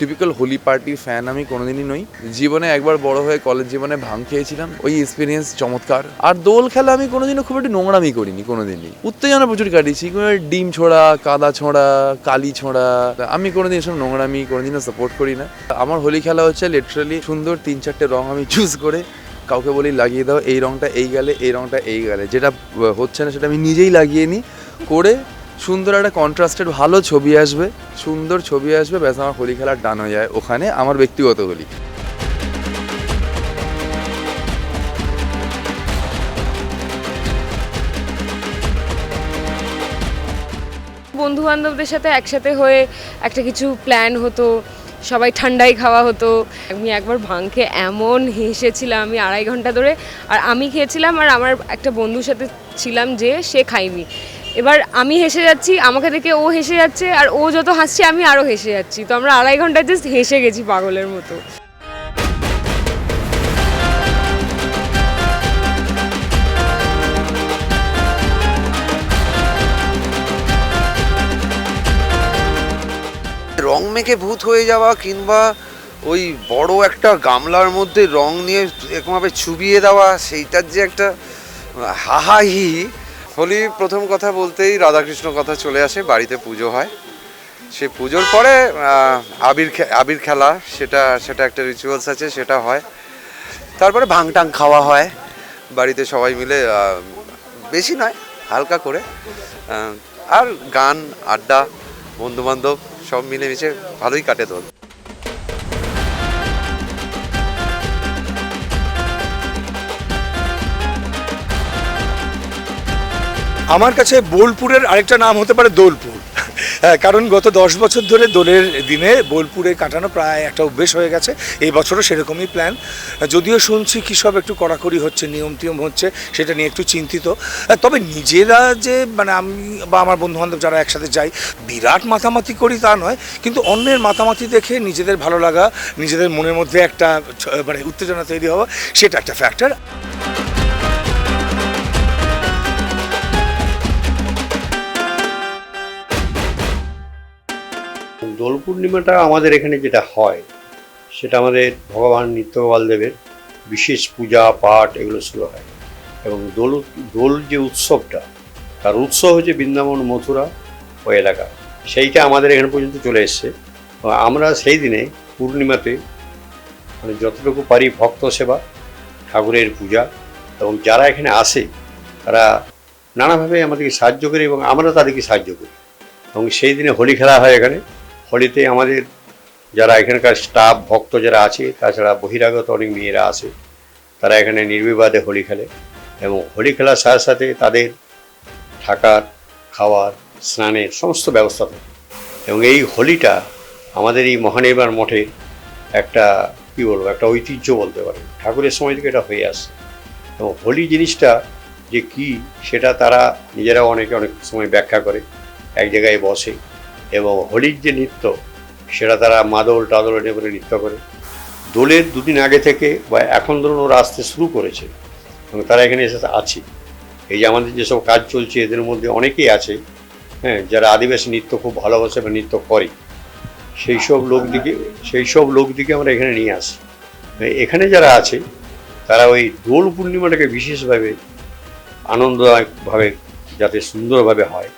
Typical Holi পার্টির fan আমি কোনোদিনই নই। জীবনে একবার বড় হয়ে কলেজ জীবনে ভাং খেয়েছিলাম, ওই এক্সপিরিয়েন্স চমৎকার। আর দোল খেলা আমি কোনোদিনও খুব একটু নোংরামি করিনি, কোনোদিনই উত্তেজনা প্রচুর কাটিয়েছি। ডিম ছোঁড়া, কাদা ছোঁড়া, কালি ছোঁড়া, আমি কোনোদিন এসব নোংরামি কোনোদিনও সাপোর্ট করি না। আমার হোলি খেলা হচ্ছে লিটারালি সুন্দর 3-4টে রং আমি চুজ করে কাউকে বলি লাগিয়ে দাও, এই রংটা এই গেলে, এই রংটা এই গেলে, যেটা হচ্ছে না সেটা আমি নিজেই লাগিয়ে নিই, করে সুন্দর একটা কন্ট্রাস্টেড ভালো ছবি আসবে, সুন্দর ছবি আসবে, ব্যাস আমার হোলি খেলার ডান হয়ে যায়। ওখানে আমার ব্যক্তিগত হোলি। বন্ধু বান্ধবদের সাথে একসাথে হয়ে একটা কিছু প্ল্যান হতো, সবাই ঠান্ডাই খাওয়া হতো। আমি একবার ভাং খেয়ে এমন হেসেছিলাম আমি 2.5 ঘন্টা ধরে। আর আমি খেয়েছিলাম আর আমার একটা বন্ধুর সাথে ছিলাম যে সে খায়নি। এবার আমি হেসে যাচ্ছি, আমাকে দেখে ও হেসে যাচ্ছে, আর ও যত হাসছে আমি আরও হেসে যাচ্ছি। তো আমরা 2.5 ঘন্টা জাস্ট হেসে গেছি পাগলের মতো। রং মেখে ভূত হয়ে যাওয়া কিংবা ওই বড় একটা গামলার মধ্যে রং নিয়ে এরকমভাবে চুবিয়ে দেওয়া, সেইটার যে একটা হাহাহি। হোলি প্রথম কথা বলতেই রাধাকৃষ্ণ কথা চলে আসে, বাড়িতে পুজো হয়, সে পুজোর পরে আবির খেলা, সেটা একটা রিচুয়ালস আছে, সেটা হয়। তারপরে ভাংটাং খাওয়া হয় বাড়িতে সবাই মিলে, বেশি নয়, হালকা করে। আর গান, আড্ডা, বন্ধুবান্ধব সব মিলেমিশে ভালোই কাটে দোল। আমার কাছে বোলপুরের আরেকটা নাম হতে পারে দোলপুর। হ্যাঁ, কারণ গত 10 বছর ধরে দোলের দিনে বোলপুরে কাটানো প্রায় একটা অভ্যেস হয়ে গেছে। এই বছরও সেরকমই প্ল্যান, যদিও শুনছি কী সব একটু কড়াকড়ি হচ্ছে, নিয়ম টিয়ম হচ্ছে, সেটা নিয়ে একটু চিন্তিত। তবে নিজেরা যে মানে আমি বা আমার বন্ধুবান্ধব যারা একসাথে যাই, বিরাট মাতামাতি করি তা নয়, কিন্তু অন্যের মাতামাতি দেখে নিজেদের ভালো লাগা, নিজেদের মনের মধ্যে একটা মানে উত্তেজনা তৈরি হওয়া, সেটা একটা ফ্যাক্টর। দোল পূর্ণিমাটা আমাদের এখানে যেটা হয় সেটা আমাদের ভগবান নিত্যগোপালদেবের বিশেষ পূজা পাঠ এগুলো শুরু হয়। এবং দোল যে উৎসবটা, তার উৎসব হচ্ছে বৃন্দাবন, মথুরা ও এলাকা, সেইটা আমাদের এখানে পর্যন্ত চলে এসছে। আমরা সেই দিনে পূর্ণিমাতে মানে যতটুকু পারি ভক্ত সেবা, ঠাকুরের পূজা, এবং যারা এখানে আসে তারা নানাভাবে আমাদেরকে সাহায্য করে এবং আমরা তাদেরকে সাহায্য করি। এবং সেই দিনে হোলি খেলা হয় এখানে। হোলিতে আমাদের যারা এখানকার স্টাফ, ভক্ত যারা আছে, তাছাড়া বহিরাগত অনেক মেয়েরা আসে, তারা এখানে নির্বিবাদে হোলি খেলে। এবং হোলি খেলার সাথে সাথে তাদের থাকার, খাওয়ার, স্নানের সমস্ত ব্যবস্থা থাকে। এবং এই হোলিটা আমাদের এই মহানির্বাণ মঠের একটা কী বলবো, একটা ঐতিহ্য বলতে পারে, ঠাকুরের সময় থেকে এটা হয়ে আসছে। এবং হোলি জিনিসটা যে কী সেটা তারা নিজেরাও অনেক সময় ব্যাখ্যা করে, এক জায়গায় বসে, এবং হোলির যে নৃত্য সেটা তারা মাদল টাদল এনে করে নৃত্য করে। দোলের 2 দিন আগে থেকে বা এখন ধরুন ওরা আসতে শুরু করেছে এবং তারা এখানে এসে আছে। এই যে আমাদের যেসব কাজ চলছে এদের মধ্যে অনেকেই আছে, হ্যাঁ, যারা আদিবাসী নৃত্য খুব ভালোবাসে বা নৃত্য করে, সেই সব লোকদিকে আমরা এখানে নিয়ে আসি। এখানে যারা আছে তারা ওই দোল পূর্ণিমাটাকে বিশেষভাবে আনন্দদায়কভাবে যাতে সুন্দরভাবে হয়